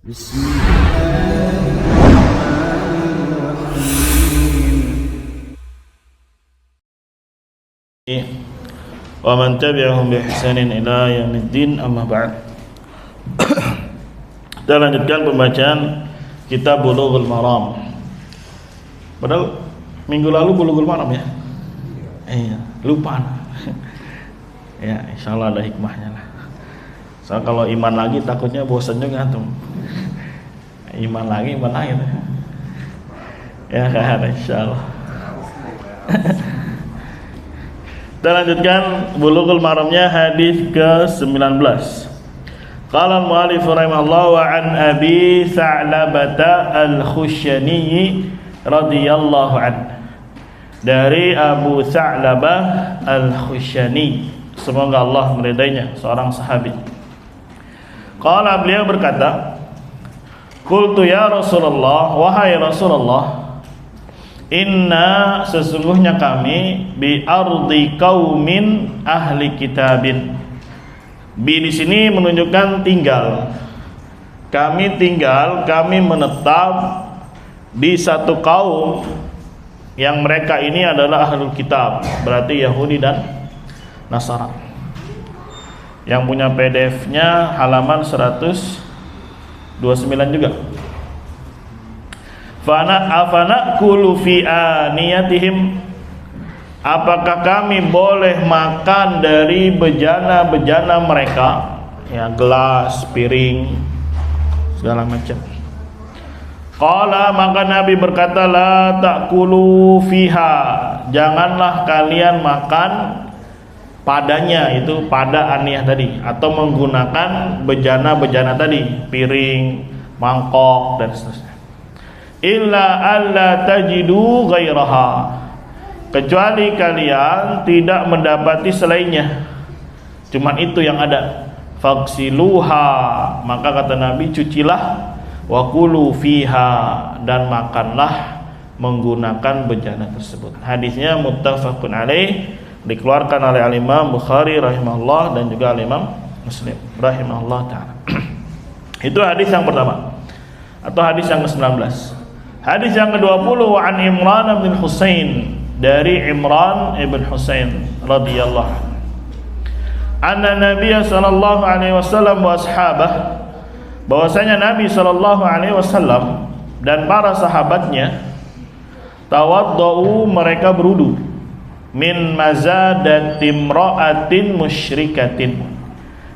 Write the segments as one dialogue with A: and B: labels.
A: Wa man tabi'ahum bi ihsanin ila yaumiddin, amma ba'd. Kita lanjutkan pembacaan kitab Bulughul Maram. Padahal minggu lalu Bulughul Maram ya. Iya, lupa. Ya, insyaallah ada hikmahnya lah. Soal kalau iman lagi takutnya bosan juga tuh. Iman lagi. Ya kan, insyaallah. Kita lanjutkan Bulughul Maramnya hadis ke-19. Qala al-mu'allif rahimahullah wa an Abi Sa'labata al-Khushani radhiyallahu anhu. Dari Abu Sa'labah al-Khushani, semoga Allah meridainya, seorang sahabi. Qala, beliau berkata, qultu ya Rasulullah, wahai Rasulullah, inna, sesungguhnya kami, bi ardi qaumin ahli kitabin. Bi di sini menunjukkan tinggal. Kami menetap di satu kaum yang mereka ini adalah ahlul kitab, berarti Yahudi dan Nasara. Yang punya PDF-nya halaman 129 juga. Afana kulu fi aniyatihim, apakah kami boleh makan dari bejana-bejana mereka, ya, gelas, piring, segala macam. Qala, maka Nabi berkata, la ta'kulu fiha, janganlah kalian makan padanya, itu pada aniyah tadi, atau menggunakan bejana-bejana tadi, piring, mangkok dan seterusnya. Illa alla tajidu ghairaha, kecuali kalian tidak mendapati selainnya, cuman itu yang ada. Faghsiluha, maka kata Nabi, cucilah, wa kulu fiha, dan makanlah menggunakan bejana tersebut. Hadisnya muttafaqun alaih, dikeluarkan oleh al-Imam Bukhari rahimahullah dan juga al-Imam Muslim rahimahullah ta'ala. Itu hadis yang pertama, atau hadis yang ke-19. Hadis yang ke-20, wa an Imran bin Husain, dari Imran ibn Husain radhiyallahu anhu, anna Nabi sallallahu alaihi wasallam wa ashabah, bahwasanya Nabi sallallahu alaihi wasallam dan para sahabatnya, tawaddau, mereka berudu, min mazadatim ra'atin musyrikatin,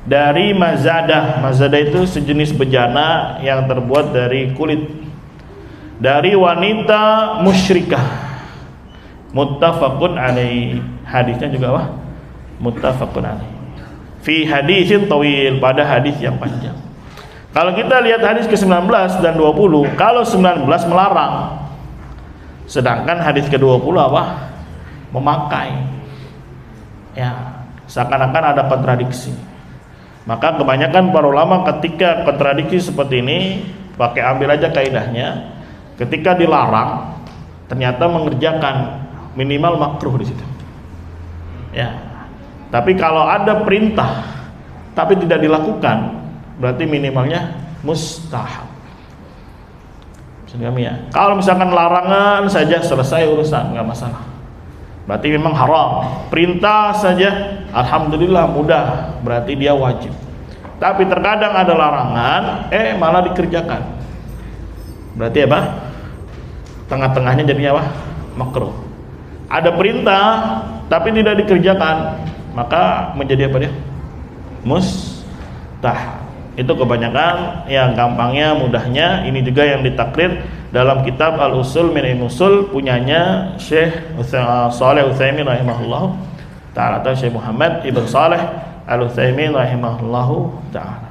A: dari mazadah. Mazadah itu sejenis bejana yang terbuat dari kulit, dari wanita musyrikah. Muttafaqun alaih, hadisnya juga apa? Muttafaqun alaih. Fi hadisin tawil, pada hadis yang panjang. Kalau kita lihat hadis ke-19 dan 20, kalau 19 melarang, sedangkan hadis ke-20 apa? Memakai. Ya, seakan-akan ada kontradiksi. Maka kebanyakan para ulama ketika kontradiksi seperti ini, pakai ambil aja kaidahnya. Ketika dilarang, ternyata mengerjakan, minimal makruh di situ. Ya. Tapi kalau ada perintah tapi tidak dilakukan, berarti minimalnya mustahab. Ya. Kalau misalkan larangan saja selesai urusan, nggak masalah. Berarti memang haram. Perintah saja, alhamdulillah mudah, berarti dia wajib. Tapi terkadang ada larangan, malah dikerjakan. Berarti apa? Tengah-tengahnya jadinya apa? Makruh. Ada perintah tapi tidak dikerjakan, maka menjadi apa dia? Mustahab. Itu kebanyakan yang gampangnya, mudahnya. Ini juga yang ditakrir dalam kitab Al-Usul min Usul punyanya Syekh Shalih Utsaimin rahimahullah ta'ala, atau Syekh Muhammad Ibn Shalih Al-Utsaimin rahimahullah ta'ala.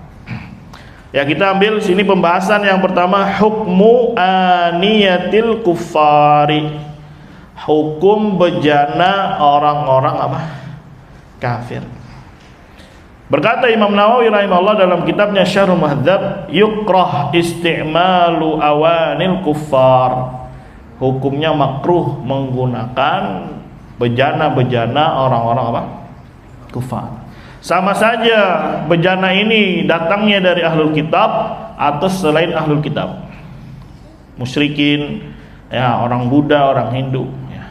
A: Ya, kita ambil sini pembahasan yang pertama, hukmu aniyatil kuffari, hukum bejana orang-orang apa? Kafir. Berkata Imam Nawawi rahimahullah dalam kitabnya Syarh Muhadzab, yukrah isti'malu awanil kuffar, hukumnya makruh menggunakan bejana-bejana orang-orang apa? Kufar. Sama saja bejana ini datangnya dari ahlul kitab atau selain ahlul kitab, musyrikin, ya, orang Buddha, orang Hindu, ya.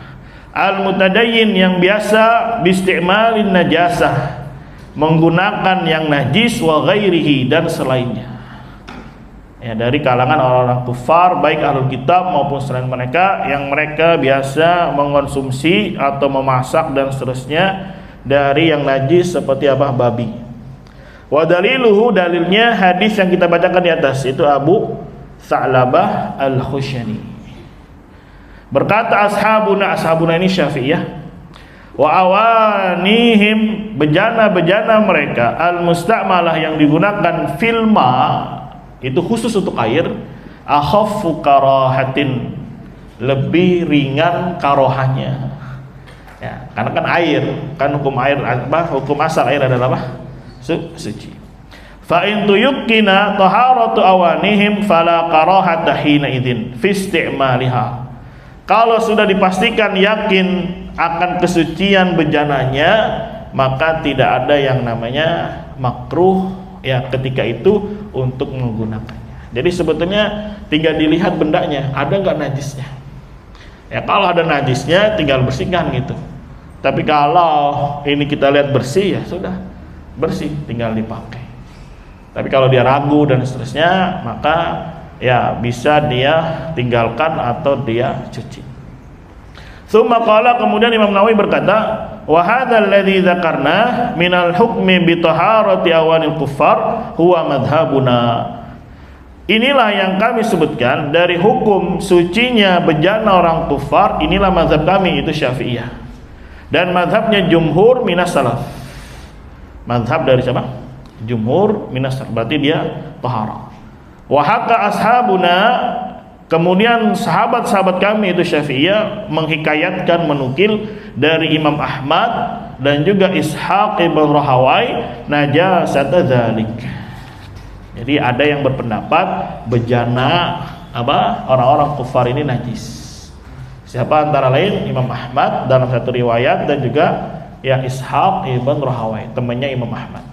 A: Al-mutadayyin yang biasa bisti'malin najasah, menggunakan yang najis, wa ghairihi, dan selainnya, ya, dari kalangan orang-orang kufar baik ahlul kitab maupun selain mereka, yang mereka biasa mengonsumsi atau memasak dan seterusnya dari yang najis seperti apa? Babi. Wa daliluhu, dalilnya hadis yang kita bacakan di atas, itu Abu Tha'labah Al-Khushani. Berkata ashabuna ini Syafi'iyah, wa awanihim, bejana-bejana mereka, al-musta'malah yang digunakan filma, itu khusus untuk air, akhaffu karahatin, lebih ringan karohanya, ya, karena kan air, kan hukum air apa? Hukum asal air adalah apa? Suci. Fa in tuyqina taharatu awanihim fala karahata hina idzin fi isti'maliha. Kalau sudah dipastikan yakin akan kesucian bejananya, maka tidak ada yang namanya makruh, ya, ketika itu untuk menggunakannya. Jadi sebetulnya tinggal dilihat bendanya ada nggak najisnya. Ya, kalau ada najisnya tinggal bersihkan gitu. Tapi kalau ini kita lihat bersih, ya sudah bersih, tinggal dipakai. Tapi kalau dia ragu dan seterusnya, maka ya bisa dia tinggalkan atau dia cuci. Tsumma qala, kemudian Imam Nawawi berkata, wa hadzal ladzi dzakarna minal hukmi bi taharati awanil kuffar huwa madhhabuna. Inilah yang kami sebutkan dari hukum sucinya bejana orang kufar, inilah mazhab kami, itu Syafi'iyah. Dan mazhabnya jumhur minas salaf. Mazhab dari siapa? Jumhur minas salaf, berarti dia taharah. Wa haka ashabuna, kemudian sahabat-sahabat kami itu Syafi'iyah menghikayatkan, menukil dari Imam Ahmad dan juga Ishaq ibn Rahawai najasata dzalik. Jadi ada yang berpendapat bejana apa orang-orang kufar ini najis. Siapa? Antara lain Imam Ahmad dalam satu riwayat, dan juga ya Ishaq ibn Rahawai, temannya Imam Ahmad.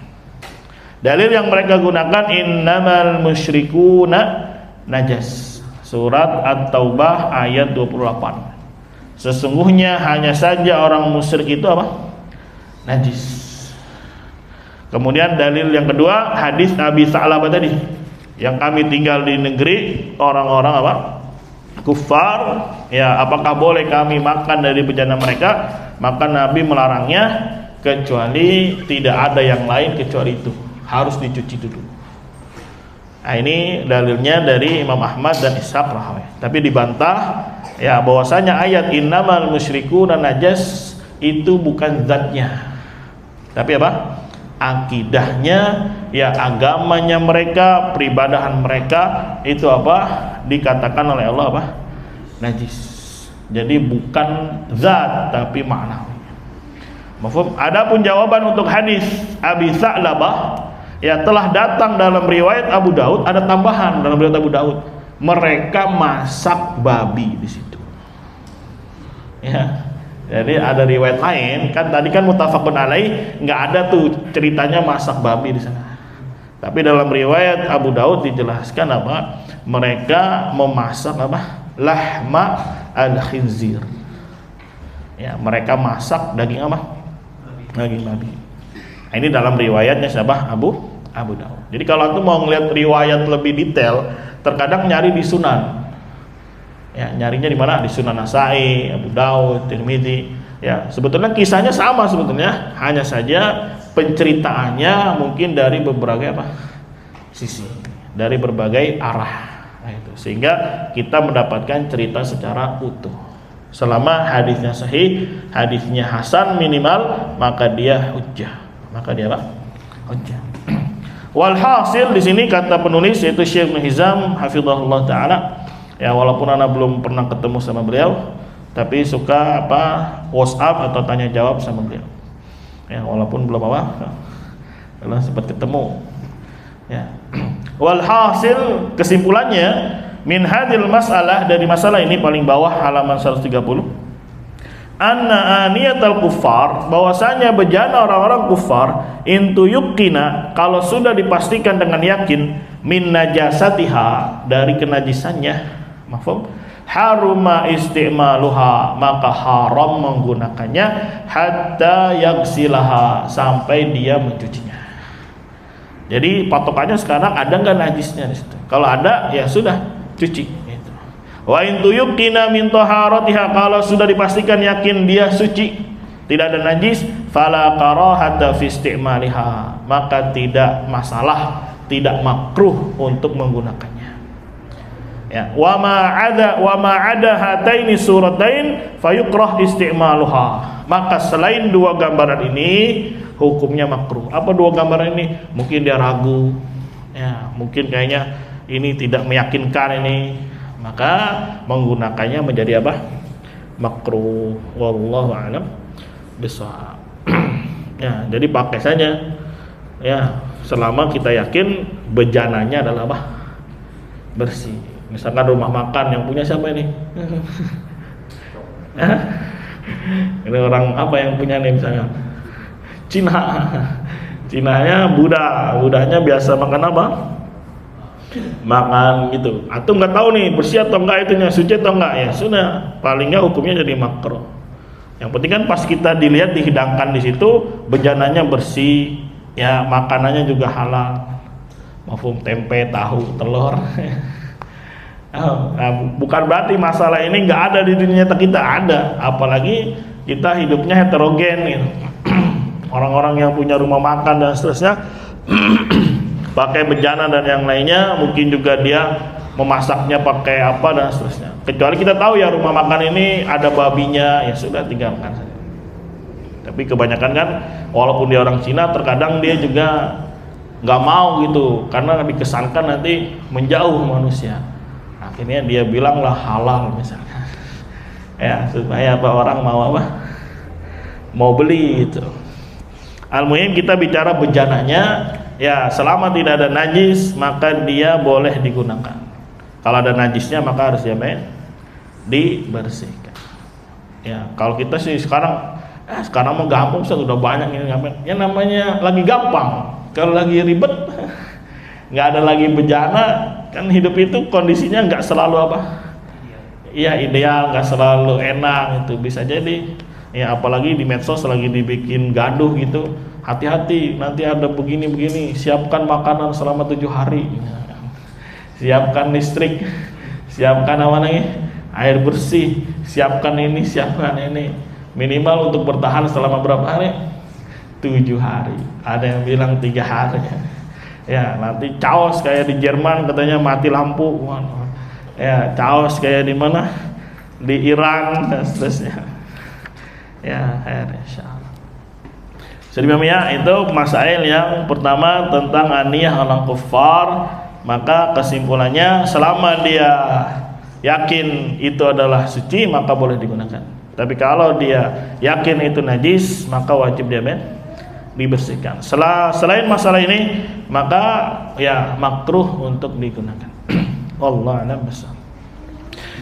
A: Dalil yang mereka gunakan innamal musyrikuna najas. Surat At-Taubah ayat 28. Sesungguhnya hanya saja orang musyrik itu apa? Najis. Kemudian dalil yang kedua hadis Abi Tha'labah tadi, yang kami tinggal di negeri orang-orang apa? Kufar, ya, apakah boleh kami makan dari bejana mereka? Maka Nabi melarangnya, kecuali tidak ada yang lain kecuali itu, harus dicuci dulu. Nah, ini dalilnya dari Imam Ahmad dan Ishaq Rahawai. Tapi dibantah, ya, bahwasanya ayat innamal musyrikuna najas itu bukan zatnya, tapi apa? Akidahnya, ya, agamanya mereka, peribadahan mereka itu apa? Dikatakan oleh Allah apa? Najis. Jadi bukan zat tapi makna. Mafhum? Adapun jawaban untuk hadis Abi Tha'labah, ya, telah datang dalam riwayat Abu Daud, ada tambahan dalam riwayat Abu Daud. Mereka masak babi di situ. Ya. Jadi ada riwayat lain, kan tadi kan muttafaqun alaih, nggak ada tuh ceritanya masak babi di sana. Tapi dalam riwayat Abu Daud dijelaskan apa? Mereka memasak apa? Lahma al-khinzir. Ya, mereka masak daging apa? Daging babi. Nah, ini dalam riwayatnya siapa? Abu Daud. Jadi kalau antum mau ngelihat riwayat lebih detail, terkadang nyari di Sunan. Ya, nyarinya di mana? Di Sunan Nasa'i, Abu Daud, Tirmidzi. Ya, sebetulnya kisahnya sama sebetulnya, hanya saja penceritaannya mungkin dari berbagai apa? Sisi, dari berbagai arah. Nah, itu. Sehingga kita mendapatkan cerita secara utuh. Selama hadisnya sahih, hadisnya hasan minimal, maka dia hujjah. Maka dia apa? Hujjah. Walhasil di sini kata penulis yaitu Syekh Ibnu Hizam hafizahullah taala. Ya, walaupun anak belum pernah ketemu sama beliau, tapi suka apa WhatsApp atau tanya jawab sama beliau. Ya, walaupun belum apa, belum sempat ketemu. Ya. Walhasil kesimpulannya min hadil masalah, dari masalah ini paling bawah halaman 130. Anna aniyatal kuffar, bahwasanya bejana orang-orang kufar intu yuqina, kalau sudah dipastikan dengan yakin min najasatiha, dari kenajisannya, mafhum, haruma istimaluha, maka haram menggunakannya, hatta yaghsilaha, sampai dia mencucinya. Jadi patokannya sekarang ada nggak najisnya di situ. Kalau ada ya sudah cuci. Gitu. Wa in tuyqina min taharatiha, kalau sudah dipastikan yakin dia suci, tidak ada najis, fala karahata fi istimaliha, maka tidak masalah, tidak makruh untuk menggunakannya. Ya, wa ma ada hataini suratain fayukrah istimaluha, maka selain dua gambaran ini hukumnya makruh. Apa dua gambaran ini? Mungkin dia ragu, ya, mungkin kayaknya ini tidak meyakinkan ini, maka menggunakannya menjadi apa? Makruh. Wallahu a'lam bishawab. Ya, jadi pakai saja. Ya, selama kita yakin bejananya adalah apa? Bersih. Misalkan rumah makan yang punya siapa ini? Ini orang apa yang punya nih misalnya? Cinanya Budanya biasa makan apa? Makan gitu. Atau nggak tahu nih bersih atau enggak itunya, suci atau enggak, ya sudah, paling nggak hukumnya jadi makruh. Yang penting kan pas kita dilihat dihidangkan di situ bejananya bersih, ya makanannya juga halal. Mafhum, tempe, tahu, telur. Nah, bukan berarti masalah ini nggak ada di dunia kita, ada. Apalagi kita hidupnya heterogen gitu. Orang-orang yang punya rumah makan dan seterusnya pakai bejana dan yang lainnya, mungkin juga dia memasaknya pakai apa dan seterusnya. Kecuali kita tahu ya rumah makan ini ada babinya, ya sudah tinggalkan saja. Tapi kebanyakan kan walaupun dia orang Cina, terkadang dia juga nggak mau gitu, karena dikesankan nanti menjauh manusia. Akhirnya dia bilanglah halal misalnya, ya supaya apa orang mau apa, mau beli itu. Al-muhim kita bicara bejananya, ya selama tidak ada najis maka dia boleh digunakan. Kalau ada najisnya maka harus dibersihkan. Ya kalau kita sih sekarang mau gampang, sudah banyak ini ngapain? Ya namanya lagi gampang. Kalau lagi ribet, nggak ada lagi bejana. Kan hidup itu kondisinya nggak selalu apa? Iya ideal, nggak selalu enak, itu bisa jadi. Ya apalagi di medsos lagi dibikin gaduh gitu. Hati-hati, nanti ada begini-begini. Siapkan makanan selama 7 hari. Siapkan listrik. Siapkan apa lagi? Air bersih. Siapkan ini, siapkan ini. Minimal untuk bertahan selama berapa hari? 7 hari. Ada yang bilang 3 hari. Ya nanti chaos kayak di Jerman katanya mati lampu. Ya chaos kayak di mana? Di Iran dan seterusnya. Ya insyaallah. Jadi ya itu masail yang pertama tentang aniyah orang kufar. Maka kesimpulannya selama dia yakin itu adalah suci maka boleh digunakan. Tapi kalau dia yakin itu najis maka wajib dia dibersihkan. Selain masalah ini maka ya makruh untuk digunakan. Wallahu a'lam bishawab.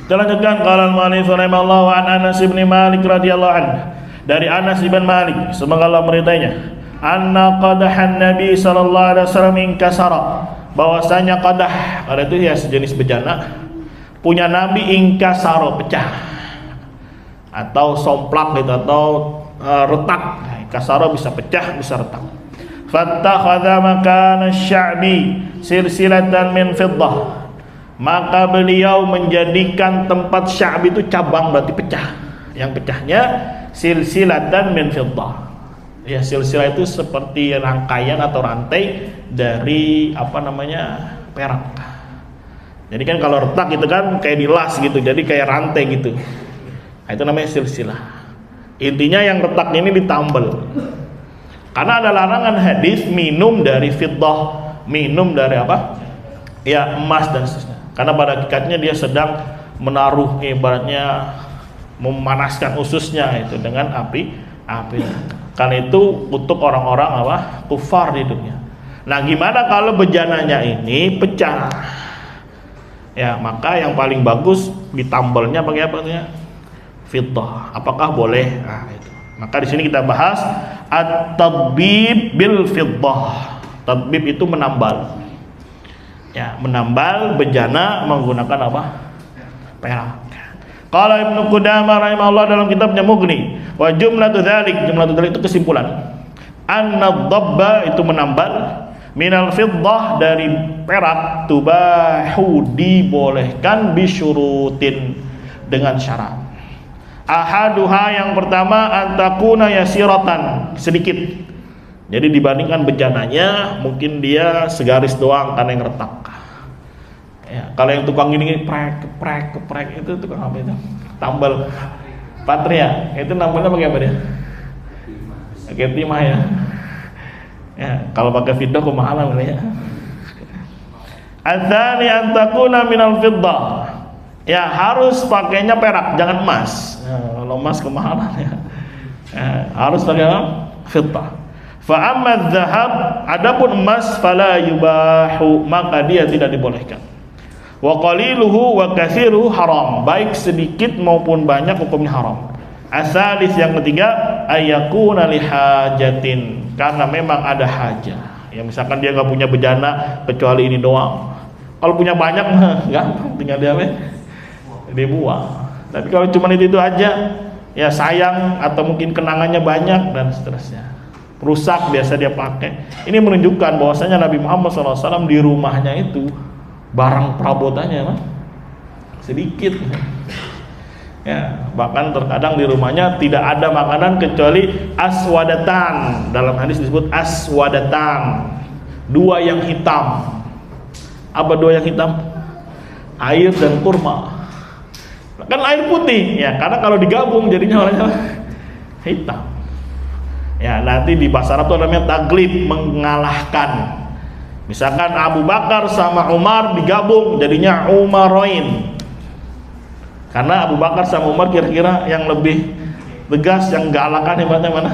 A: Kita lanjutkan qala al-mu'allif rahimallahu an Anas bin Malik radhiyallahu anhu, dari Anas bin Malik semoga Allah meridainya, anna qadahan Nabi sallallahu alaihi wasallam inkasara, bahwasanya qadah itu ya sejenis bejana punya Nabi inkasara, pecah atau somplak gitu atau retak. Kasara bisa pecah, bisa retak. Fattakhadha makana asy-sya'bi silsilatan min fiddah, maka beliau menjadikan tempat sya'bi itu cabang, berarti pecah. Yang pecahnya silsilatan min fiddah. Ya silsilah itu seperti rangkaian atau rantai dari apa namanya perak. Jadi kan kalau retak itu kan kayak dilas gitu, jadi kayak rantai gitu. Nah, itu namanya silsilah. Intinya yang retak ini ditambal. Karena ada larangan hadis minum dari fiddah, minum dari apa? Ya emas dan seterusnya. Karena pada hakikatnya dia sedang menaruh, ibaratnya memanaskan ususnya itu dengan api. Karena itu untuk orang-orang apa? Kufar di dunia. Nah, gimana kalau bejananya ini pecah? Ya, maka yang paling bagus ditambalnya pakai apa ya? Fiddah. Apakah boleh? Nah, itu. Maka di sini kita bahas at-tadbib bil fiddah. Tadbib itu menambal. Ya, menambal bejana menggunakan apa? Perak. Qala Ibnu Qudamah rahimahullah dalam kitabnya Mughni, wa jumlatu dzalik itu kesimpulan. Anna dhabba itu menambal minal fiddah dari perak tubahu dibolehkan bisyurutin dengan syarat. Ahaduha yang pertama antakuna yasiratan sedikit. Jadi dibandingkan bejananya mungkin dia segaris doang karena yang retak. Ya, kalau yang tukang gini keprek itu tukang apa itu? Tambal patria. Itu namanya pakai apa dia? Pakai timah ya. Ya, kalau pakai fiddah kemahalan ya. Adzani antakuna minal fiddah. Ya, harus pakainya perak, jangan emas. Ya, kalau emas kemahalan ya. Ya, harus pakai fiddah. Fa amma dzahab, adapun emas fala yubahu, maka dia tidak dibolehkan. Wa qaliluhu wa katsiruhu haram, baik sedikit maupun banyak hukumnya haram. Asalis yang ketiga ayakuna lihajatin, karena memang ada hajah. Ya misalkan dia enggak punya bejana kecuali ini doang. Kalau punya banyak mah gampang tinggal dibuang. Tapi kalau cuma itu aja, ya sayang atau mungkin kenangannya banyak dan seterusnya. Rusak biasa dia pakai. Ini menunjukkan bahwasanya Nabi Muhammad SAW di rumahnya itu barang perabotannya mah sedikit. Ya, bahkan terkadang di rumahnya tidak ada makanan kecuali aswadatan. Dalam hadis disebut aswadatan, dua yang hitam. Apa dua yang hitam? Air dan kurma. Kan air putih ya, karena kalau digabung jadinya warnanya hitam. Ya, nanti di bahasa Arab itu namanya taglib, mengalahkan. Misalkan Abu Bakar sama Umar digabung jadinya Umaroin. Karena Abu Bakar sama Umar kira-kira yang lebih tegas, yang galakan hebatnya mana?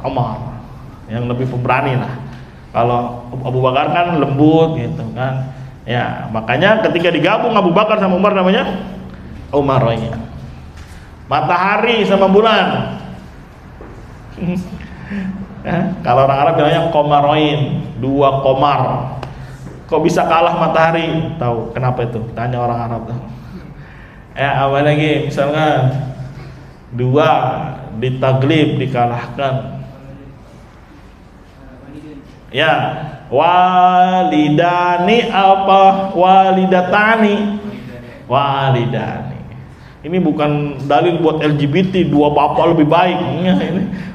A: Umar. Yang lebih pemberani lah. Kalau Abu Bakar kan lembut gitu kan. Ya, makanya ketika digabung Abu Bakar sama Umar namanya Umaroin. Matahari sama bulan. Kalau orang Arab bilangnya komaroin, dua komar. Kok bisa kalah matahari? Tahu kenapa itu? Tanya orang Arab tuh. Apa lagi? Misalnya dua ditaglib, dikalahkan. Ya, walidani apa? Walidatani. Walidani. Ini bukan dalil buat LGBT, dua bapak lebih baik. Ini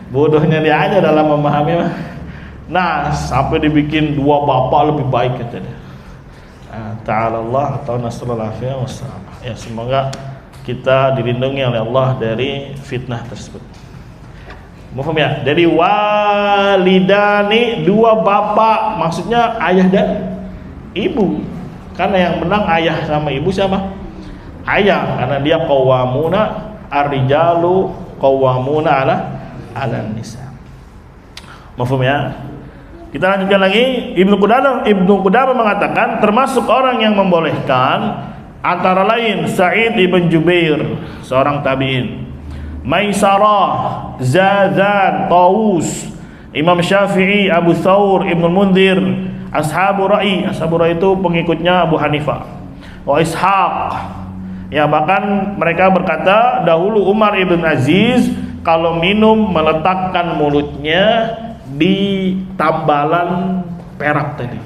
A: bodohnya dia aja dalam memahami. Nah, sampai dibikin dua bapak lebih baik kata dia. Ta'ala Allah atau nasrul afiyah wassalam. Ya, semoga kita dilindungi oleh Allah dari fitnah tersebut. Mohon ya. Jadi walidani, dua bapak, maksudnya ayah dan ibu. Karena yang menang ayah sama ibu siapa? Ayah, karena dia qawwamuna ar-rijalu qawwamuna ala nisa. Mafhum ya? Kita lanjutkan lagi. Ibnu Qudamah mengatakan termasuk orang yang membolehkan antara lain Sa'id ibn Jubair, seorang tabi'in, Maisarah, Zazan, Tawus, Imam Syafi'i, Abu Thawr, Ibnu Munzir, Ashabu Ra'i itu pengikutnya Abu Hanifah, wa Ishaq. Ya, bahkan mereka berkata dahulu Umar ibn Aziz kalau minum meletakkan mulutnya di tambalan perak tadi.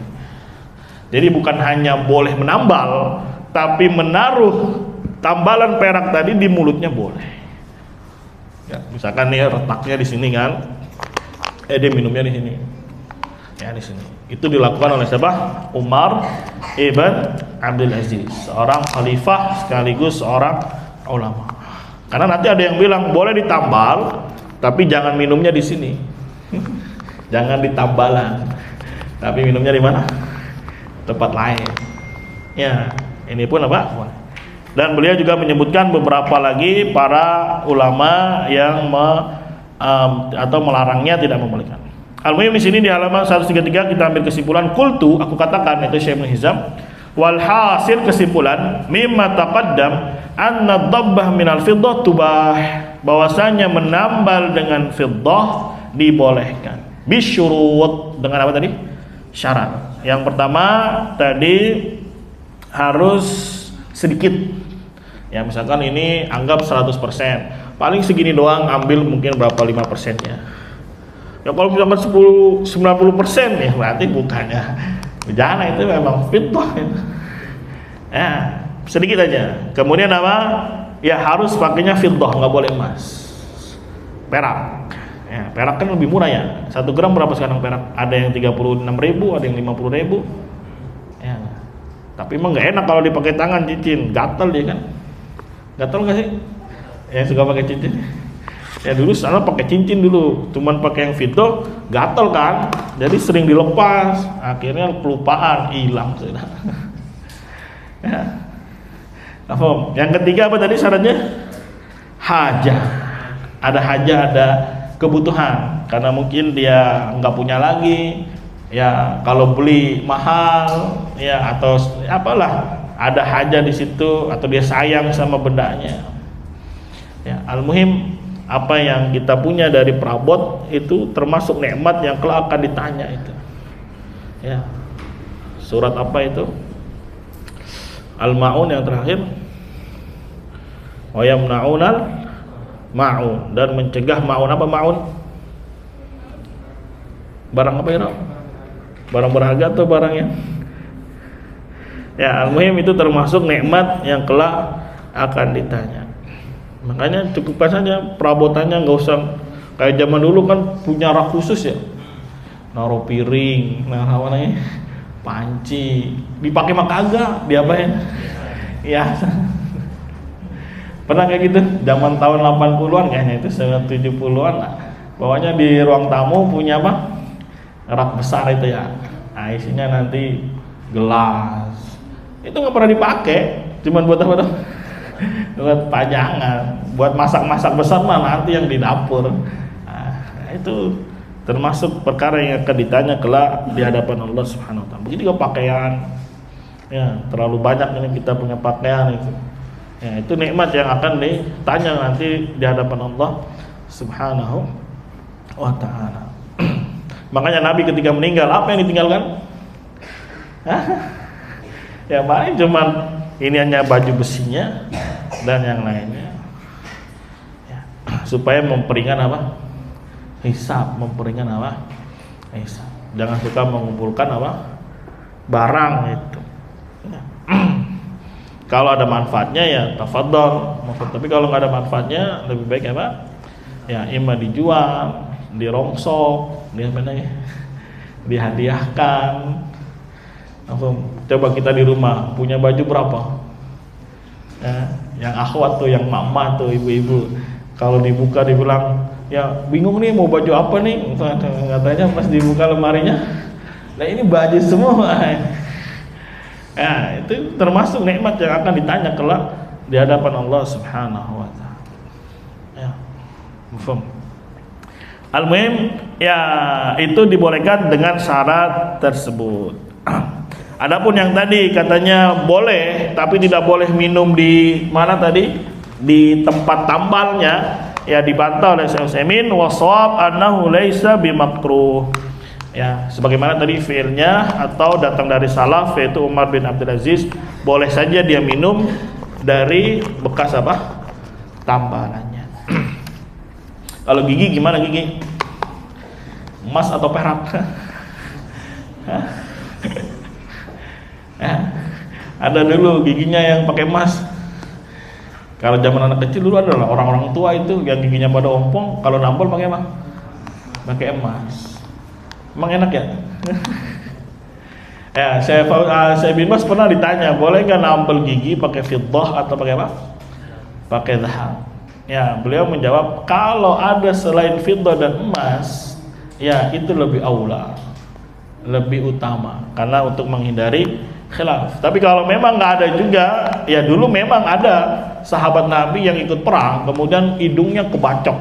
A: Jadi bukan hanya boleh menambal, tapi menaruh tambalan perak tadi di mulutnya boleh. Ya, misalkan nih retaknya di sini kan, dia minumnya di sini. Ya, di sini. Itu dilakukan oleh siapa? Umar ibn Abdul Aziz, seorang khalifah sekaligus seorang ulama. Karena nanti ada yang bilang boleh ditambal, tapi jangan minumnya di sini. Jangan di tambalan, tapi minumnya di mana? Tempat lain. Ya, ini pun apa? Dan beliau juga menyebutkan beberapa lagi para ulama yang atau melarangnya, tidak membolehkan. Al-muhim di sini di halaman 133 kita ambil kesimpulan qultu, aku katakan, itu Syekh Ibnu Hizam, wal hasil kesimpulan mimma taqaddam anna dhabbah minal fiddah tubah, bahwasanya menambal dengan fiddah dibolehkan bisyurut, dengan apa tadi? syarat. Yang pertama tadi harus sedikit. Ya misalkan ini anggap 100%, paling segini doang, ambil mungkin berapa 5%-nya. Ya kalau misalkan 90% ya berarti bukannya bejana, itu memang fitnah itu. Ya, sedikit aja. Kemudian apa? Ya harus pakainya fitnah, nggak boleh emas. Perak. Ya, perak kan lebih murah ya. 1 gram berapa sekarang perak? Ada yang 36.000, ada yang 50.000. Ya. Tapi emang nggak enak kalau dipakai tangan cincin, gatel dia kan. Gatel nggak sih? Yang suka pakai cincin. Ya dulu sana pakai cincin dulu, cuman pakai yang fito, gatel kan. Jadi sering dilepas, akhirnya kelupaan, hilang sudah. Ya. Nah, yang ketiga apa tadi syaratnya? Hajah. Ada hajah, ada kebutuhan, karena mungkin dia nggak punya lagi, ya kalau beli mahal, ya atau apalah, ada hajah di situ, atau dia sayang sama bendanya. Ya, al-muhim apa yang kita punya dari perabot itu termasuk nikmat yang kelak akan ditanya itu. Ya, surat apa itu? Al-Maun yang terakhir. Wa yamna'unal ma'un, dan mencegah ma'un. Apa ma'un? Barang apa ya? Barang berharga atau barang yang ya al-muhim itu termasuk nikmat yang kelak akan ditanya. Makanya cukupkan saja perabotannya, nggak usah kayak zaman dulu kan punya rak khusus ya, naruh piring, naruh apa namanya, panci, dipakai mah kagak, diapain? Ya pernah kayak gitu zaman tahun 80-an kayaknya, itu 70-an lah. Bawahnya di ruang tamu punya apa? Rak besar itu ya. Nah, isinya nanti gelas. Itu nggak pernah dipakai, cuman buat apa dong? Buat pajangan, buat masak-masak besar mah nanti yang di dapur. Nah, itu termasuk perkara yang akan ditanya kelak di hadapan Allah Subhanahu wa taala. Begitu juga pakaian. Ya, terlalu banyak ini kita punya pakaian itu. Ya, itu nikmat yang akan ditanya nanti di hadapan Allah Subhanahu wa taala. Makanya Nabi ketika meninggal, apa yang ditinggalkan? Ya paling cuman ini hanya baju besinya dan yang lainnya. Ya, supaya memperingan apa? Hisab, memperingan apa? Hisab. Jangan suka mengumpulkan apa? Barang itu. Ya. Kalau ada manfaatnya ya tafadhol. Tapi kalau nggak ada manfaatnya lebih baik apa? Ya imma dijual, dirongsok, dihadiahkan. Coba kita di rumah punya baju berapa? Ya, yang akhwat tuh, yang mama tuh, ibu-ibu, kalau dibuka dibilang ya bingung nih mau baju apa nih, katanya pas dibuka lemarinya, nah ini baju semua. Ya, itu termasuk nikmat yang akan ditanya kelak di hadapan Allah Subhanahu wa taala. Ya. Mafhum. Al-muhim ya itu dibolehkan dengan syarat tersebut. Adapun yang tadi katanya boleh, tapi tidak boleh minum di mana tadi? Di tempat tambalnya, ya dibantah oleh Syekh Utsaimin, wasawab annahu laisa bimakruh. Ya, sebagaimana tadi fiilnya atau datang dari salaf yaitu Umar bin Abdul Aziz, boleh saja dia minum dari bekas apa? Tambalannya. Kalau gigi gimana gigi? Emas atau perak? Ya, ada dulu giginya yang pakai emas. Kalau zaman anak kecil dulu adalah orang-orang tua itu yang giginya pada ompong, kalau nampol pakai apa? Pakai emas. Emang enak ya? Ya, saya bin Bas pernah ditanya, boleh nggak nampol gigi pakai fiddah atau pakai apa? Pakai zahab. Ya, beliau menjawab kalau ada selain fiddah dan emas, ya itu lebih aula, lebih utama, karena untuk menghindari khilaf. Tapi kalau memang nggak ada juga, ya dulu memang ada sahabat Nabi yang ikut perang, kemudian hidungnya kebacok,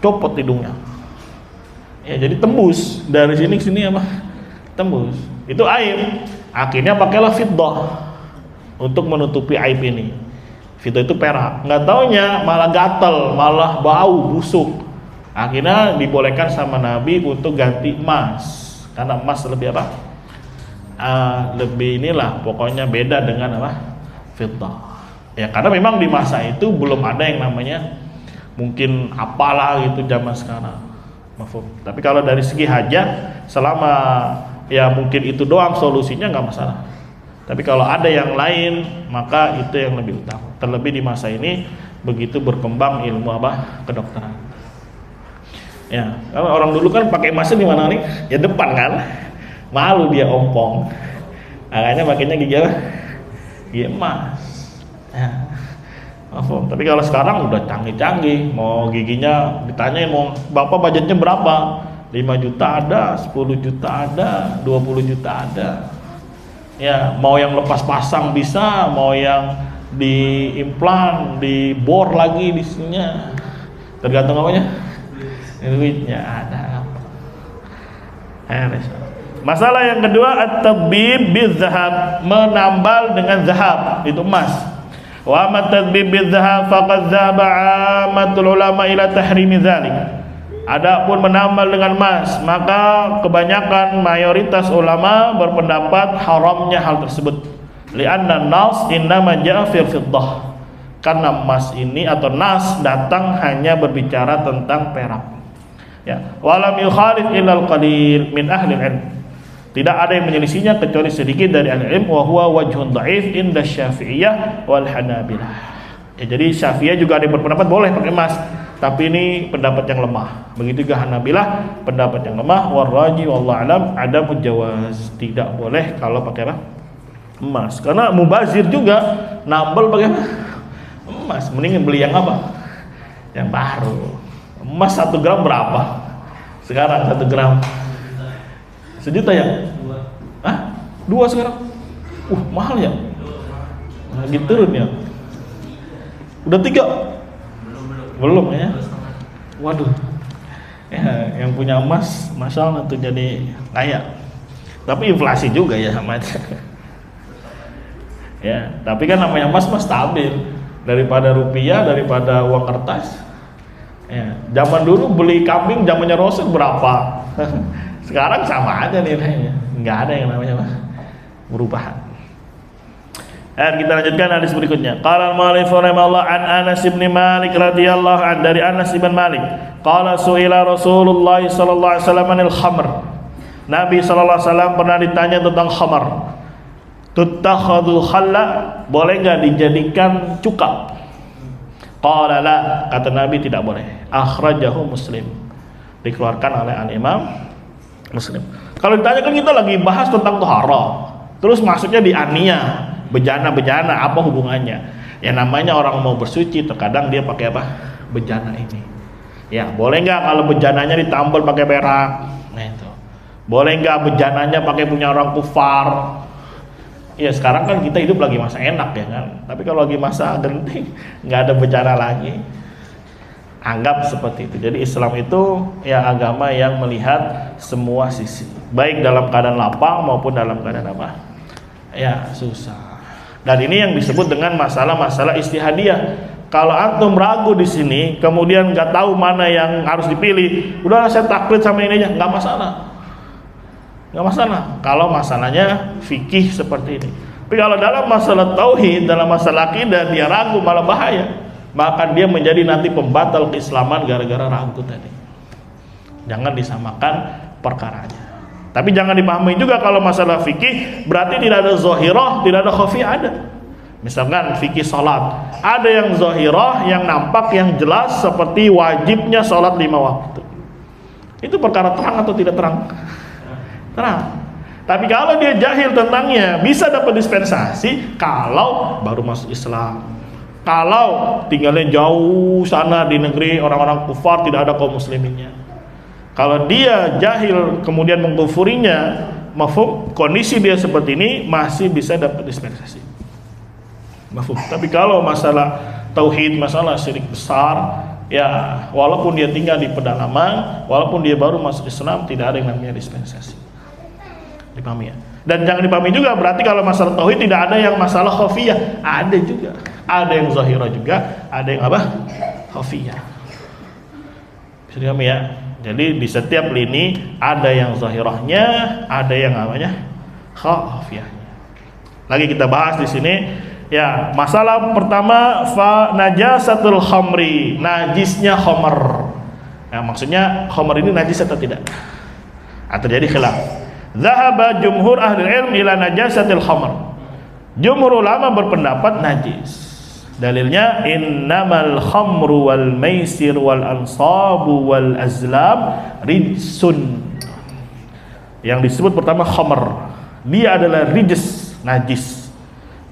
A: copot hidungnya. Ya jadi tembus dari sini ke sini apa? Tembus. Itu aib. Akhirnya pakailah fiddah untuk menutupi aib ini. Fiddah itu perak. Nggak taunya malah gatel, malah bau busuk. Akhirnya dibolehkan sama Nabi untuk ganti emas. karena emas lebih apa? Lebih inilah pokoknya beda dengan apa? Fiddah. Ya karena memang di masa itu belum ada yang namanya mungkin apalah gitu zaman sekarang. Mafhum. Tapi kalau dari segi hajat selama ya mungkin itu doang solusinya nggak masalah. Tapi kalau ada yang lain maka itu yang lebih utama. Terlebih di masa ini begitu berkembang ilmu apa? Kedokteran. Ya, kalau orang dulu kan pakai emasnya di mana nih? Ya depan kan. Malu dia ompong. Makanya pakainya gigi apa? Gigi emas. Ya. Tapi kalau sekarang udah canggih-canggih, mau giginya ditanyain mau Bapak budgetnya berapa? 5 juta ada, 10 juta ada, 20 juta ada. Ya, mau yang lepas pasang bisa, mau yang diimplan, dibor lagi di sininya. Tergantung apanya? Duitnya ada. Masalah yang kedua at-tabbib bizahab, menambal dengan zahab, itu emas. Wa ma tadbib bidzahab faqad dzahaba 'ammatul ulama ila tahrimi dzalik. Adapun menambal dengan emas, maka kebanyakan mayoritas ulama berpendapat haramnya hal tersebut. Li'anna nas innama ja'a fil fiddah. Karena emas ini atau nas datang hanya berbicara tentang perak. Ya, walam yukhalif illal qalil min ahli ilm. Tidak ada yang menyelisihinya kecuali sedikit dari ahli ilm, wa huwa wajhun dhaif inda Syafi'iyah wal Hanabilah. Ya, jadi Syafi'iyah juga ada yang berpendapat boleh pakai emas, tapi ini pendapat yang lemah. Begitu juga Hanabilah pendapat yang lemah. Warraji wallahu alam adamu jawaz, tidak boleh kalau pakai apa? Emas. Karena mubazir juga nambel pakai emas. Mending beli yang apa? Yang baru. Emas 1 gram berapa? Sekarang 1 gram 1 juta ya? Hah? 2 sekarang? Mahal ya? Lagi turun ya? Udah 3? Belum ya? Waduh. Ya, yang punya emas Masya Allah tuh jadi kaya. Tapi inflasi juga ya sama aja. Ya, tapi kan namanya emas stabil. Daripada rupiah, daripada uang kertas. Ya, zaman dulu beli kambing zamannya Rasul berapa? Sekarang sama aja nilainya, nggak ada yang namanya perubahan. Kita lanjutkan hadis berikutnya. Qala al-mu'allif rahimahullah an Anas bin Malik radhiyallahu an, dari Anas bin Malik. Qala su'ila Rasulullah sallallahu alaihi wasallam anil khamr. Nabi sallallahu alaihi wasallam pernah ditanya tentang khamr. Tuttakhadhu khalla, boleh enggak dijadikan cuka? Qala la, kata Nabi tidak boleh. Akhrajahu Muslim. Dikeluarkan oleh al-Imam Muslim. Kalau ditanya kan kita lagi bahas tentang tohara, terus masuknya di aniyah, bejana apa hubungannya? Ya namanya orang mau bersuci, terkadang dia pakai apa? Bejana ini. Ya boleh nggak kalau bejananya ditambal pakai perak? Nah itu. Boleh nggak bejananya pakai punya orang kufar? Ya sekarang kan kita hidup lagi masa enak ya kan. Tapi kalau lagi masa genting, nggak ada bejana lagi. Anggap seperti itu. Jadi Islam itu ya agama yang melihat semua sisi, baik dalam keadaan lapang maupun dalam keadaan apa? Ya susah. Dan ini yang disebut dengan masalah-masalah istihadiyah. Kalau antum ragu di sini, kemudian nggak tahu mana yang harus dipilih, udahlah saya taklid sama ini aja, nggak masalah. Nggak masalah. Kalau masalahnya fikih seperti ini. Tapi kalau dalam masalah tauhid, dalam masalah akidah dia ragu malah bahaya. Maka dia menjadi nanti pembatal keislaman gara-gara ragu tadi. Jangan disamakan perkaranya. Tapi jangan dipahami juga kalau masalah fikih berarti tidak ada zahirah, tidak ada khafiyah, ada. Misalkan fikih salat, ada yang zahirah, yang nampak, yang jelas seperti wajibnya salat 5 waktu. Itu perkara terang atau tidak terang? Terang. Tapi kalau dia jahil tentangnya, bisa dapat dispensasi kalau baru masuk Islam. Kalau tinggalnya jauh sana di negeri orang-orang kufar, tidak ada kaum musliminnya. Kalau dia jahil kemudian mengkufurinya, mafhum, kondisi dia seperti ini masih bisa dapat dispensasi. Mafhum. Tapi kalau masalah tauhid, masalah syirik besar, ya walaupun dia tinggal di pedalaman, walaupun dia baru masuk Islam, tidak ada yang namanya dispensasi. Dipahami ya? Dan jangan dipahami juga berarti kalau masalah tauhid tidak ada yang masalah khafiyah. Ada juga. Ada yang zahirah juga, ada yang apa? Khafiyah. Bisa dipahami ya? Jadi di setiap lini ada yang zahirahnya, ada yang namanya khafiyahnya. Lagi kita bahas di sini. Ya, masalah pertama fa najasatul khamri, najisnya khamr. Nah, maksudnya khamr ini najis atau tidak? Terjadi khilaf. Zahaba jumhur ahli ilm ila najasatil khamr. Jumhur ulama berpendapat najis. Dalilnya innamal khamru wal maisir wal ansabu wal azlam rijsun. Yang disebut pertama khamr, dia adalah rijs, najis.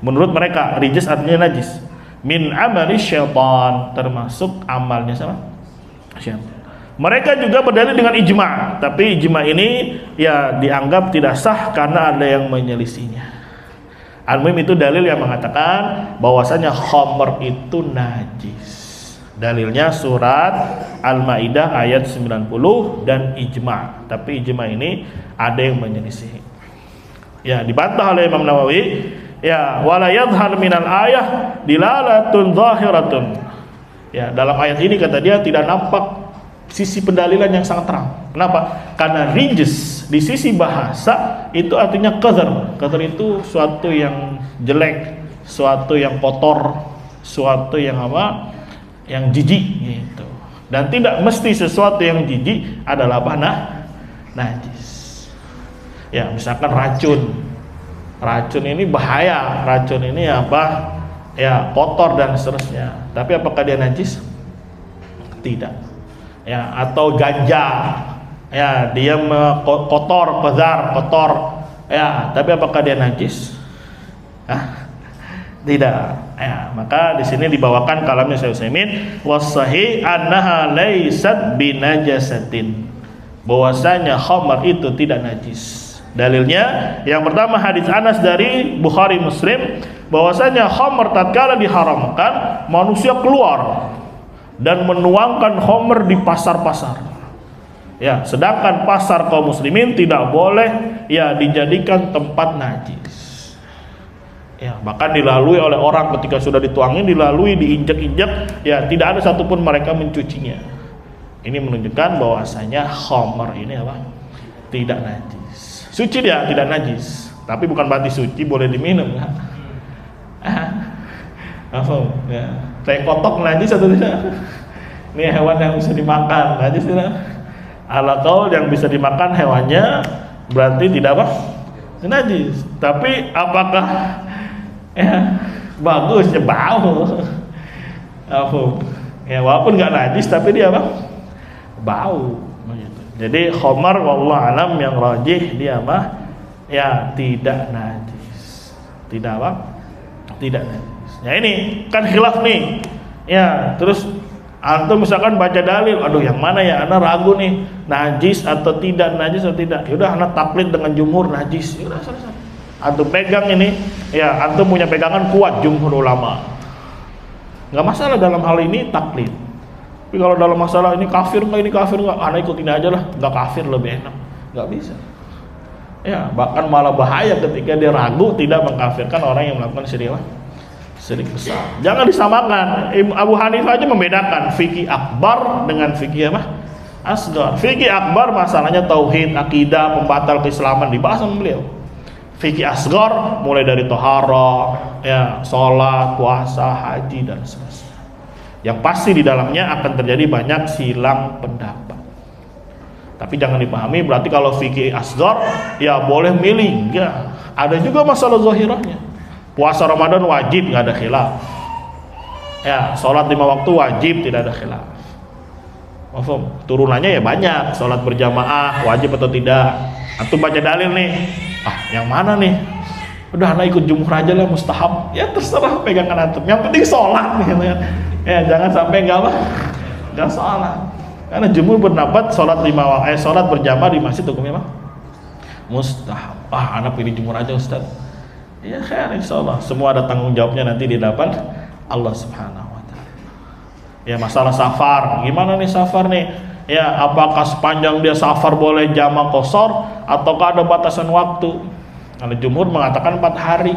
A: Menurut mereka rijs artinya najis. Min amali syaitan, termasuk amalnya sama syaitan. Mereka juga berdalil dengan ijma', tapi ijma' ini ya dianggap tidak sah karena ada yang menyelisihinya. Al-muhim itu dalil yang mengatakan bahwasanya khamr itu najis. Dalilnya surat Al-Maidah ayat 90 dan ijma'. Tapi ijma' ini ada yang menyelisihi. Ya, dibantah oleh Imam Nawawi, ya wala yadhhar minal ayah dilalatun zahiratun. Ya, dalam ayat ini kata dia tidak nampak sisi pendalilan yang sangat terang. Kenapa? Karena rijs di sisi bahasa itu artinya qadar. Qadar itu suatu yang jelek, suatu yang kotor, suatu yang apa? Yang jijik gitu. Dan tidak mesti sesuatu yang jijik adalah apa? Najis. Ya, misalkan racun. Racun ini bahaya, racun ini apa? Ya, kotor dan seterusnya. Tapi apakah dia najis? Tidak. Ya, atau ganja, ya dia kotor, kozar, kotor, ya tapi apakah dia najis? Tidak. Ya, maka di sini dibawakan kalamnya Syekh Utsaimin, was-sahih annaha laysat binajasatin, bahwasanya khamr itu tidak najis. Dalilnya yang pertama hadis Anas dari Bukhari Muslim, bahwasanya khamr tatkala diharamkan manusia keluar dan menuangkan khamr di pasar-pasar. Ya, sedangkan pasar kaum muslimin tidak boleh ya dijadikan tempat najis. Ya, bahkan dilalui oleh orang ketika sudah dituangin, dilalui, diinjak-injak, ya tidak ada satupun mereka mencucinya. Ini menunjukkan bahwasanya khamr ini apa? Tidak najis. Suci dia, tidak najis. Tapi bukan berarti suci boleh diminum, enggak? Ya. Teh kotok najis atau tidak? Ini hewan yang bisa dimakan, najis tidak? Ala qaul yang bisa dimakan hewannya berarti tidak apa? Najis. Tapi apakah ya bagus ya bau? Ya walaupun nggak najis tapi dia apa? Bau. Jadi khamar wallahu alam yang rajih dia apa? Ya tidak najis. Tidak apa? Tidak najis. Ya ini kan khilaf nih. Ya, terus antum misalkan baca dalil, aduh yang mana ya? Ana ragu nih, najis atau tidak, najis atau tidak. Ya udah ana taklid dengan jumhur najis. Ya udah selesai. Antum pegang ini, ya antum punya pegangan kuat jumhur ulama. Enggak masalah dalam hal ini taklid. Tapi kalau dalam masalah ini kafir enggak, ana ikutin aja lah, enggak kafir lebih enak. Enggak bisa. Ya, bahkan malah bahaya ketika dia ragu tidak mengkafirkan orang yang melakukan syirik besar. Jangan disamakan. Abu Hanifah aja membedakan fikih akbar dengan fikih apa? Asgar. Fikih akbar masalahnya tauhid, akidah, pembatal keislaman dibahas sama beliau. Fikih asgar mulai dari tohara, ya, sholat, puasa, haji dan seterusnya. Yang pasti di dalamnya akan terjadi banyak silang pendapat. Tapi jangan dipahami berarti kalau fikih asgar ya boleh milih, enggak. Ada juga masalah zahirahnya. Puasa Ramadan wajib, nggak ada khilaf. Ya, sholat 5 waktu wajib, tidak ada khilaf. Mafhum? Turunannya ya banyak. Sholat berjamaah wajib atau tidak. Antum baca dalil nih. Yang mana nih? Udah anak ikut jumhur aja lah, mustahab. Ya terserah pegangan antum. Yang penting sholat nih. Ya jangan sampai nggak sholat. Karena jumhur berpendapat sholat berjamaah di masjid hukumnya apa? Mustahab. Anak pilih jumhur aja Ustaz. Ya khair insyaallah. Semua ada tanggung jawabnya nanti di hadapan Allah Subhanahu wa taala. Ya masalah safar, gimana nih safar nih? Ya apakah sepanjang dia safar boleh jamak qasar ataukah ada batasan waktu? Kalau jumhur mengatakan 4 hari.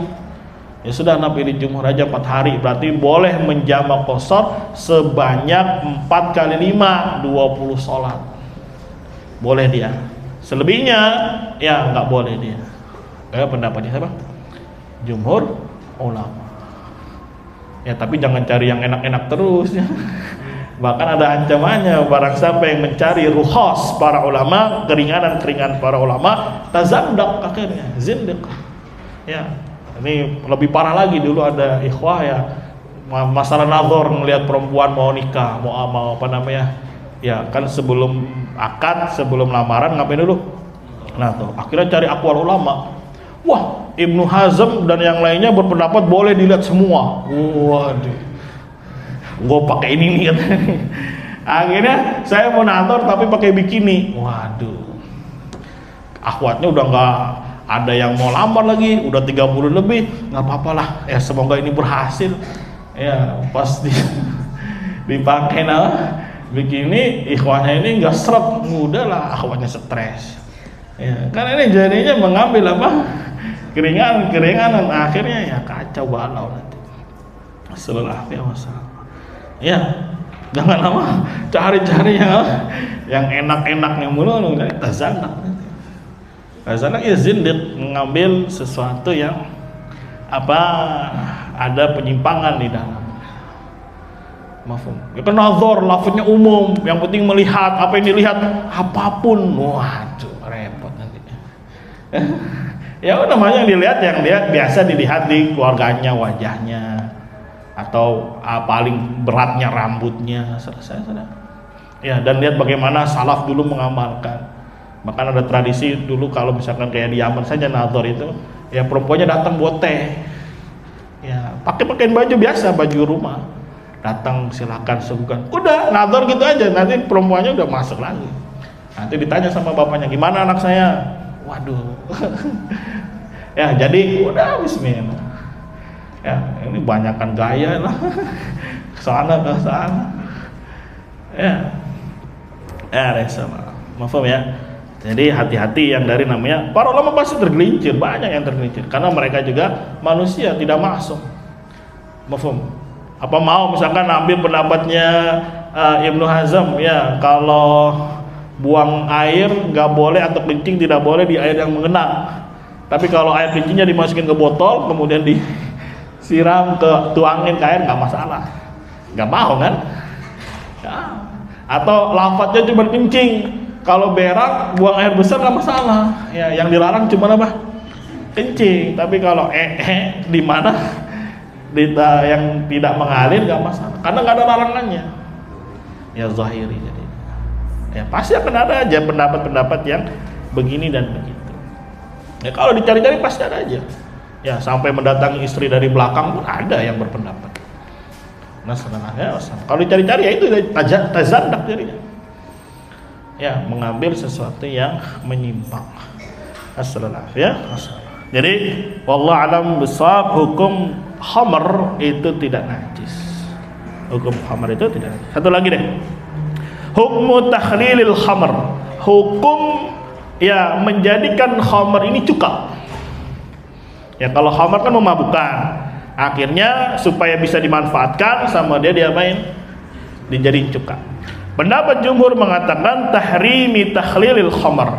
A: Ya sudah pilih jumhur aja 4 hari. Berarti boleh menjamak qasar sebanyak 4 kali 5, 20 sholat. boleh dia. Selebihnya ya nggak boleh dia. Kayak pendapatnya siapa? Jumhur ulama. Ya tapi jangan cari yang enak-enak terus ya. Bahkan ada ancamannya, barang siapa yang mencari rukhas para ulama, keringanan-keringanan para ulama, tazandak akhirnya, zindiq. Ya, ini lebih parah lagi. Dulu ada ikhwah ya, masalah nazar, ngelihat perempuan mau nikah, mau apa namanya? Ya, kan sebelum akad, sebelum lamaran ngapain dulu? Nazar. Akhirnya cari aqwal ulama. Wah, Ibnu Hazm dan yang lainnya berpendapat boleh dilihat semua. Waduh. Gue pakai ini nih. Akhirnya saya mau nazar tapi pakai bikini. Waduh. Akhwatnya udah nggak ada yang mau lamar lagi, udah 30 lebih. Nggak apa-apa lah. Ya semoga ini berhasil. Ya pas dipakai bikini, ikhwannya ini nggak seret, mudah lah akhwatnya stres. Ya, kan ini jadinya mengambil apa? Keringanan, akhirnya ya kacau balau nanti. Sallallahu alaihi wasallam. Ya, jangan lama cari-cari yang enak-enaknya mulu, tazanak. Tazanak ya zindiq, mengambil sesuatu yang apa ada penyimpangan di dalam. Mafhum. Ya kan nazar, lafaznya umum, yang penting melihat, apa yang dilihat apapun. Waduh, repot nanti. Ya namanya yang dilihat yang dia biasa dilihat di keluarganya, wajahnya. Atau paling beratnya rambutnya, selesai sudah. Ya, dan lihat bagaimana salaf dulu mengamalkan. Bahkan ada tradisi dulu kalau misalkan kayak di Yaman saja nazar itu, ya perempuannya datang buat teh. Ya, pakaian baju biasa, baju rumah. Datang silakan suguhkan. Udah nazar gitu aja, nanti perempuannya udah masuk lagi. Nanti ditanya sama bapaknya, "Gimana anak saya?" Waduh. Ya, jadi udah bismillah. Ya, ini banyakkan gaya lah. Kesana. Ya, sama. Maaf ya. Jadi hati-hati yang dari namanya para ulama pasti tergelincir, banyak yang tergelincir karena mereka juga manusia, tidak masuk. Maaf. Apa mau misalkan ambil pendapatnya Ibnu Hazm ya, kalau buang air nggak boleh atau kencing tidak boleh di air yang mengenang. Tapi kalau air kencingnya dimasukin ke botol kemudian disiram tuangin ke air nggak masalah, nggak mau kan? Ya. Atau lafadznya cuma kencing, kalau berak buang air besar nggak masalah. Ya, yang dilarang cuma apa? Kencing. Tapi kalau di mana yang tidak mengalir nggak masalah, karena nggak ada larangannya. Ya zahiri jadi. Ya pasti akan ada aja pendapat-pendapat yang begini dan begitu. Ya kalau dicari-cari pasti ada aja. Ya sampai mendatangi istri dari belakang pun ada yang berpendapat. Nah sebenarnya kalau dicari-cari ya itu tazandak jadinya. Ya mengambil sesuatu yang menyimpang. Assalamualaikum ya. Jadi wallahu alam bisawab, hukum khamr itu tidak najis. Hukum khamr itu tidak najis. Satu lagi deh. Hukmu takhlilil khamr. Hukum ya menjadikan khamr ini cuka. Ya kalau khamr kan memabukkan, akhirnya supaya bisa dimanfaatkan sama dia diapain? Dijadiin cuka. Pendapat jumhur mengatakan tahrimi takhlilil khamr,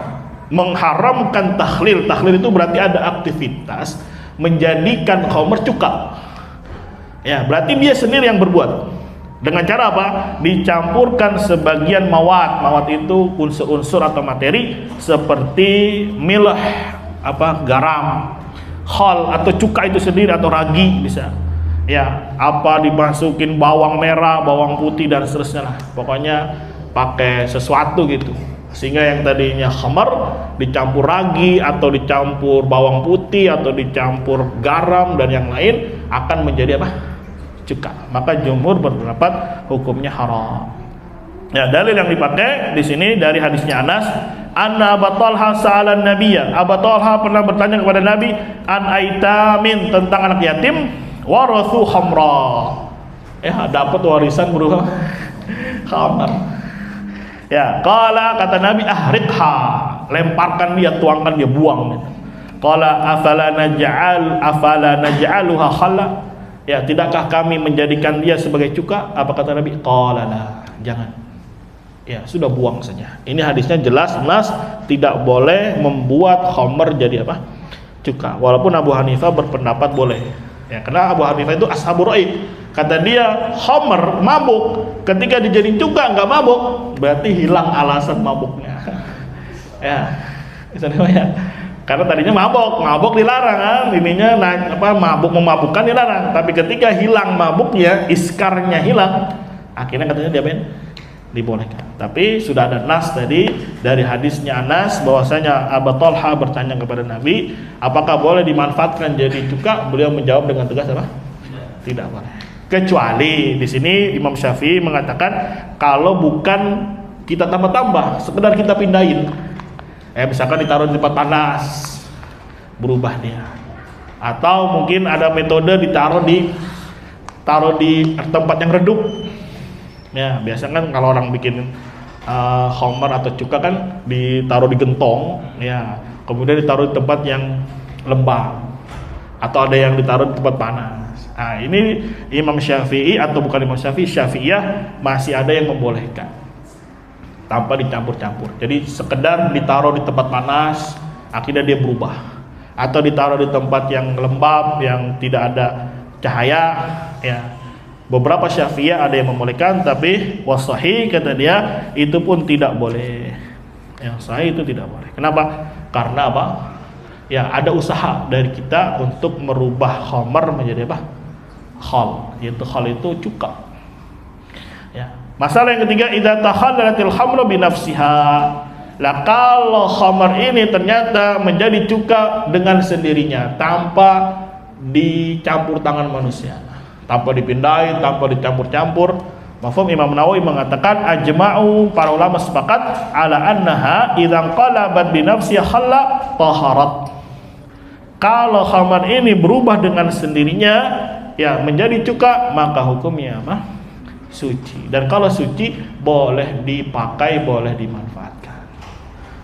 A: mengharamkan takhlil. Takhlil itu berarti ada aktivitas menjadikan khamr cuka. Ya berarti dia sendiri yang berbuat. Dengan cara apa? Dicampurkan sebagian mawad itu unsur-unsur atau materi seperti milah, garam, khal atau cuka itu sendiri atau ragi bisa. Ya, dimasukin bawang merah, bawang putih dan seterusnya lah. Pokoknya pakai sesuatu gitu. Sehingga yang tadinya khamar dicampur ragi atau dicampur bawang putih atau dicampur garam dan yang lain akan menjadi cuka. Maka jumhur berpendapat hukumnya haram. Ya, dalil yang dipakai di sini dari hadisnya Anas, anna Abu Talha sa'alan nabiyya. Abu Talha pernah bertanya kepada Nabi an aitamin, tentang anak yatim, warathu khamra. Dapat warisan berupa khamar. Ya, qala, kata Nabi, ahriqha, lemparkan dia, tuangkan dia, buang. Qala afala naj'aluha khalla. Ya, tidakkah kami menjadikan dia sebagai cuka? Apa kata Nabi? Qala la, jangan. ya sudah buang saja. Ini hadisnya jelas tidak boleh membuat khamr jadi apa? Cuka. Walaupun Abu Hanifah berpendapat boleh. Ya, karena Abu Hanifah itu ashabur ra'y. Kata dia khamr mabuk, ketika dijadiin cuka nggak mabuk, berarti hilang alasan mabuknya. Ya, ya. Karena tadinya mabuk dilarang kan, ininya mabuk-memabukkan dilarang. Tapi ketika hilang mabuknya, iskarnya hilang, akhirnya katanya dia dibolehkan. Tapi sudah ada nas tadi dari hadisnya Anas bahwasanya Abu Talha bertanya kepada Nabi, apakah boleh dimanfaatkan jadi cuka? Beliau menjawab dengan tegas apa? Tidak boleh. Kecuali di sini Imam Syafi'i mengatakan kalau bukan kita tambah-tambah, sekedar kita pindahin. Misalkan ditaruh di tempat panas, berubah dia. Atau mungkin ada metode ditaruh di tempat yang redup. Ya, biasanya kan kalau orang bikin khamr atau cuka kan ditaruh di gentong, ya. Kemudian ditaruh di tempat yang lembab. Atau ada yang ditaruh di tempat panas. Nah, ini Imam Syafi'i atau bukan Imam Syafi'i, Syafi'iyah masih ada yang membolehkan tanpa dicampur-campur. Jadi sekedar ditaruh di tempat panas, akhirnya dia berubah. Atau ditaruh di tempat yang lembab, yang tidak ada cahaya, ya. Beberapa Syafi'iyah ada yang membolehkan, tapi wasahih kata dia itu pun tidak boleh. Yang sahih itu tidak boleh. Kenapa? Karena apa? Ya, ada usaha dari kita untuk merubah khamr menjadi apa? Khal. Yaitu khal itu cuka. Ya. Masalah yang ketiga, idza takhallalatil khamru bi nafsiha. Lah kalau khamr ini ternyata menjadi cuka dengan sendirinya tanpa dicampur tangan manusia, tanpa dipindahin, tanpa dicampur-campur. Mafhum Imam Nawawi mengatakan ajma'u, para ulama sepakat ala annaha idza qalabat bi nafsiha khalla taharat. Kalau khamr ini berubah dengan sendirinya ya menjadi cuka, maka hukumnya apa? Suci. Dan kalau suci boleh dipakai, boleh dimanfaatkan.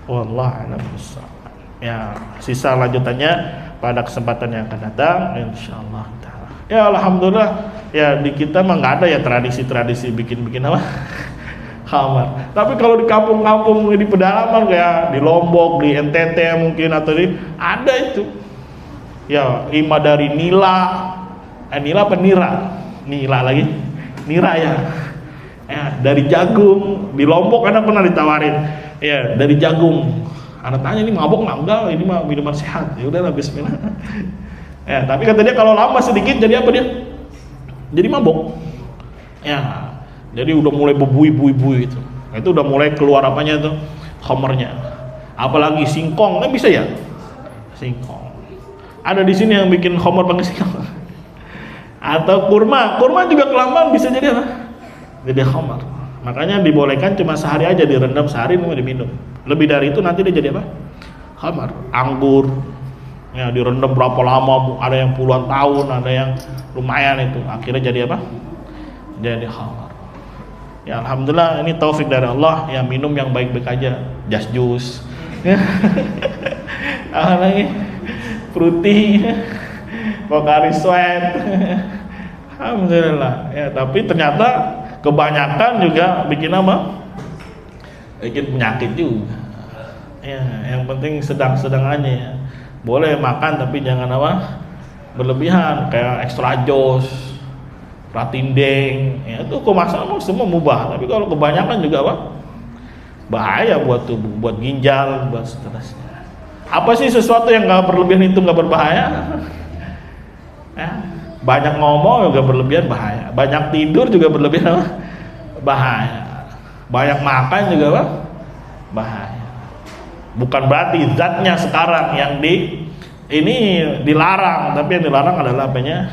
A: Wallahu a'lam bishawab. Ya, sisa lanjutannya pada kesempatan yang akan datang insyaallah taala. Ya alhamdulillah ya di kita mah enggak ada ya tradisi-tradisi bikin-bikin apa? Khamr. Tapi kalau di kampung-kampung di pedalaman kayak di Lombok, di NTT mungkin atau ada itu. Ya, ima dari nila. Nila apa nira? Nila lagi. Nira ya, dari jagung. Di Lombok ada pernah ditawarin, ya dari jagung. Anak tanya ini mabok nggak? Enggak, ini mah minuman sehat. Ya udah bismillah. Ya, tapi kata dia kalau lama sedikit jadi apa dia? Jadi mabok. Ya, jadi udah mulai bebui itu. Itu udah mulai keluar apanya tuh? Khamrnya. Apalagi singkong, kan bisa ya? Singkong. Ada di sini yang bikin khamr pakai singkong. Atau kurma juga kelamaan bisa jadi apa? Jadi khamr. Makanya dibolehkan cuma sehari aja, direndam sehari mau diminum. Lebih dari itu nanti dia jadi apa? Khamr. Anggur, ya direndam berapa lama? Ada yang puluhan tahun, ada yang lumayan itu. Akhirnya jadi apa? Jadi khamr. Ya alhamdulillah ini taufik dari Allah. Ya minum yang baik-baik aja, just juice. Apa lagi? Fruity. Pocari Sweat. Alhamdulillah ya, tapi ternyata kebanyakan juga bikin apa? Bikin penyakit juga. Ya, yang penting sedang-sedang aja ya. Boleh makan tapi jangan apa? Berlebihan, kayak extra jos, ratindeng, ya itu kemasan semua mubah. Tapi kalau kebanyakan juga apa? Bahaya buat tubuh, buat ginjal, buat seterusnya. Apa sih sesuatu yang nggak berlebihan itu nggak berbahaya? Ya, banyak ngomong juga berlebihan bahaya, banyak tidur juga berlebihan apa? Bahaya, banyak makan juga apa? Bahaya. Bukan berarti zatnya sekarang yang ini dilarang, tapi yang dilarang adalah apanya?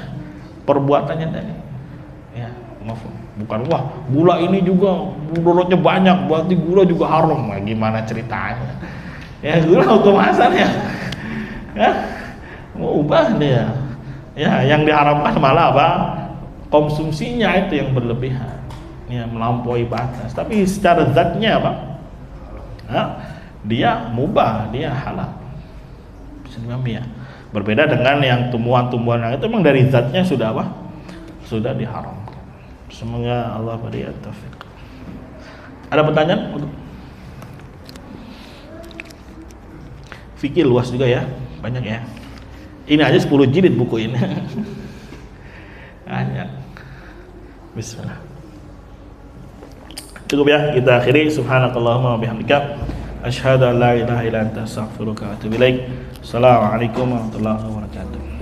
A: Perbuatannya tadi. Ya, maaf. Bukan wah gula ini juga gulanya banyak, berarti gula juga haram. Nah, gimana ceritanya? Ya gula hukum asalnya. Ya, mau ubah dia. Ya, yang diharamkan malah apa? Konsumsinya itu yang berlebihan, ya melampaui batas. Tapi secara zatnya apa? Nah, dia mubah, dia halal. Ya. Berbeda dengan yang tumbuhan-tumbuhan yang itu memang dari zatnya sudah apa? Sudah diharamkan. Semoga Allah beri taufik. Ada pertanyaan? Fikih luas juga ya, banyak ya. Ini aja 10 jilid buku ini. Banyak. Bismillah. Cukup ya, kita akhiri. Subhanakallahumma wa bihamdika asyhadu an la ilaha illa anta astaghfiruka wa atubu ilaik. Assalamualaikum warahmatullahi wabarakatuh.